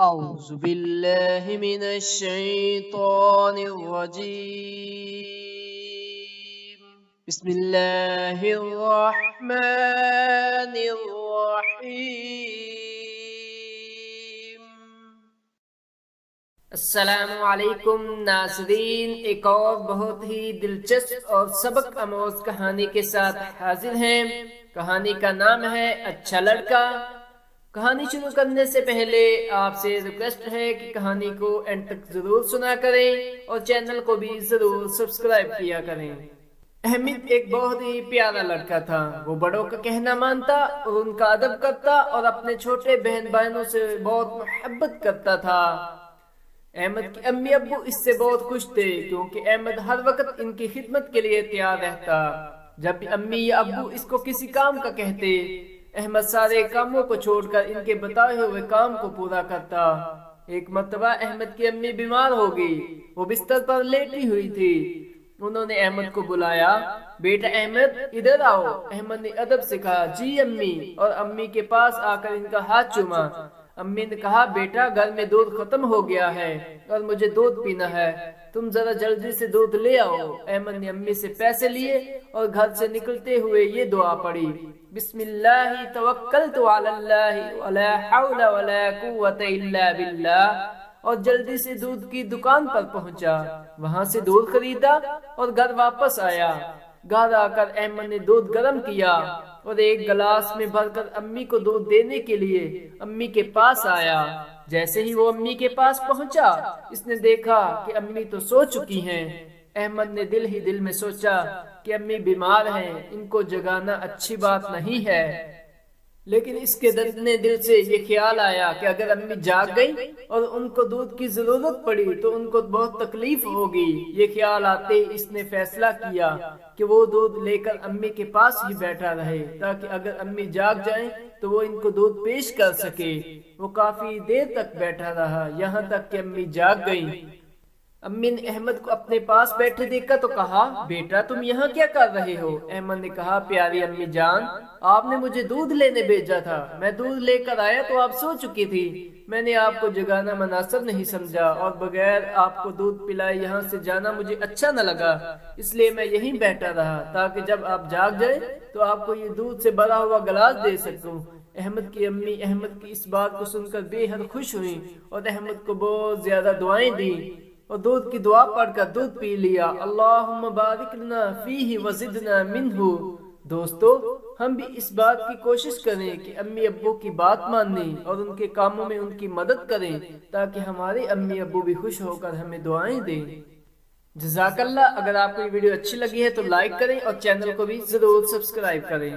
أعوذ بالله من الشيطان الرجيم بسم الله الرحمن الرحيم السلام علیکم ناظرین، ایک اور بہت ہی دلچسپ اور سبق آموز کہانی کے ساتھ حاضر ہیں۔ کہانی کا نام ہے اچھا لڑکا۔ کہانی شروع کرنے سے پہلے آپ سے ریکویسٹ ہے کہ کہانی کو اینڈ تک ضرور سنا کریں اور چینل کو بھی ضرور سبسکرائب کیا کریں۔ احمد ایک بہت ہی پیارا لڑکا تھا۔ وہ بڑوں کا کہنا مانتا اور ان کا ادب کرتا اور اپنے چھوٹے بہن بھائیوں سے بہت محبت کرتا تھا۔ احمد کی امی ابو اس سے بہت خوش تھے کیونکہ احمد ہر وقت ان کی خدمت کے لیے تیار رہتا۔ جب بھی امی یا ابو اس کو کسی کام کا کہتے، احمد سارے کاموں کو چھوڑ کر ان کے بتائے ہوئے کام کو پورا کرتا۔ ایک مرتبہ احمد کی امی بیمار ہو گئی۔ وہ بستر پر لیٹی ہوئی تھی۔ انہوں نے احمد کو بلایا، بیٹا احمد ادھر آؤ۔ احمد نے ادب سے کہا جی امی، اور امی کے پاس آ کر ان کا ہاتھ چوما۔ امی نے کہا بیٹا گھر میں دودھ ختم ہو گیا ہے اور مجھے دودھ پینا ہے، تم ذرا جلدی سے دودھ لے آؤ۔ احمد نے امی سے پیسے لیے اور گھر سے نکلتے ہوئے یہ دعا پڑھی، بسم اللہ توکلت علی اللہ ولا حول ولا قوت الا باللہ، اور جلدی سے دودھ کی دکان پر پہنچا، وہاں سے دودھ خریدا اور گھر واپس آیا۔ گھر آ کر احمد نے دودھ گرم کیا اور ایک گلاس میں بھر کر امی کو دودھ دینے کے لیے امی کے پاس آیا۔ جیسے ہی وہ امی کے پاس پہنچا، اس نے دیکھا کہ امی تو سو چکی ہیں۔ احمد نے دل ہی دل میں سوچا کہ امی بیمار ہیں، ان کو جگانا اچھی بات نہیں ہے، لیکن اس کے دردنے دل سے یہ خیال آیا کہ اگر امی جاگ گئی اور ان کو دودھ کی ضرورت پڑی تو ان کو بہت تکلیف ہوگی۔ یہ خیال آتے اس نے فیصلہ کیا کہ وہ دودھ لے کر امی کے پاس ہی بیٹھا رہے تاکہ اگر امی جاگ جائیں تو وہ ان کو دودھ پیش کر سکے۔ وہ کافی دیر تک بیٹھا رہا، یہاں تک کہ امی جاگ گئی۔ امی نے احمد کو اپنے پاس بیٹھے دیکھا تو کہا بیٹا تم یہاں کیا کر رہے ہو؟ احمد نے کہا پیاری امی جان، آپ نے مجھے دودھ لینے بھیجا تھا، میں دودھ لے کر آیا تو آپ سو چکی تھی۔ میں نے آپ کو جگانا مناسب نہیں سمجھا اور بغیر آپ کو دودھ پلائے یہاں سے جانا مجھے اچھا نہ لگا، اس لیے میں یہیں بیٹھا رہا تاکہ جب آپ جاگ جائیں تو آپ کو یہ دودھ سے بھرا ہوا گلاس دے سکوں۔ احمد کی امی احمد کی اس بات کو سن کر بے حد خوش ہوئی اور احمد کو بہت زیادہ دعائیں دی اور دودھ کی دعا پڑھ کر دودھ پی لیا۔ اللہم بارک لنا فیہ وزدنا منہ۔ دوستو، ہم بھی اس بات کی کوشش کریں کہ امی ابو کی بات مانیں اور ان کے کاموں میں ان کی مدد کریں تاکہ ہمارے امی ابو بھی خوش ہو کر ہمیں دعائیں دیں۔ جزاک اللہ۔ اگر آپ کو یہ ویڈیو اچھی لگی ہے تو لائک کریں اور چینل کو بھی ضرور سبسکرائب کریں۔